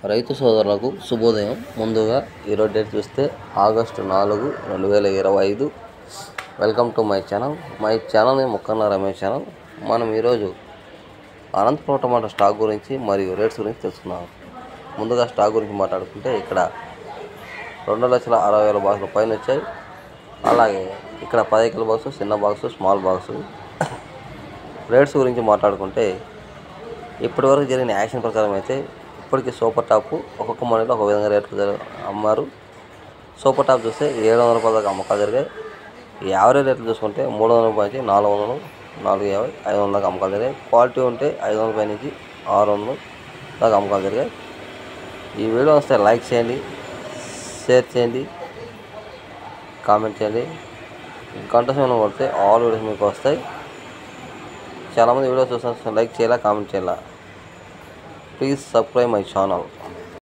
రైతు సోదరులకు శుభోదయం. ముందుగా ఈరోజు డేట్ చూస్తే August 4, 2025. Welcome to my channel name Mukkanna Ramesh channel. మనం ఈరోజు అనంతపురం టమాటా స్టాక్ గురించి మరియు రేట్స్ గురించి తెలుసుకుందాం. ముందుగా స్టాక్ గురించి మాట్లాడుకుంటే ఇక్కడ 2,60,000 బాక్సులు పైన వచ్చాయి. అలాగే ఇక్కడ 10 కిలో బాక్సు, చిన్న బాక్సు, స్మాల్ బాక్సు. రేట్స్ గురించి మాట్లాడుకుంటే ఇప్పటివరకు జరిగిన యాక్షన్ ప్రకారం అయితే ఇప్పటికీ సూపర్ టాప్ ఒక్కొక్క మండీలో ఒక విధంగా రేట్లు అమ్మారు. సూపర్ టాప్ చూస్తే 700 రూపాయల దాకా అమ్మకాలు జరిగాయి. యావరేజ్ రేట్లు చూసుకుంటే 300 రూపాయల నుంచి 400, 450, 500 దాకా అమ్మకాలు జరిగాయి. క్వాలిటీ ఉంటే 500 రూపాయల నుంచి 600 దాకా అమ్మకాలు జరిగాయి. ఈ వీడియో వస్తే లైక్ చేయండి, షేర్ చేయండి, కామెంట్ చేయండి. గంట సమయం కొడితే ఆల్ వీడియోస్ మీకు వస్తాయి. చాలామంది వీడియోస్ చూస్తే లైక్ చేయాలా, కామెంట్ చేయాలా. Please subscribe my channel.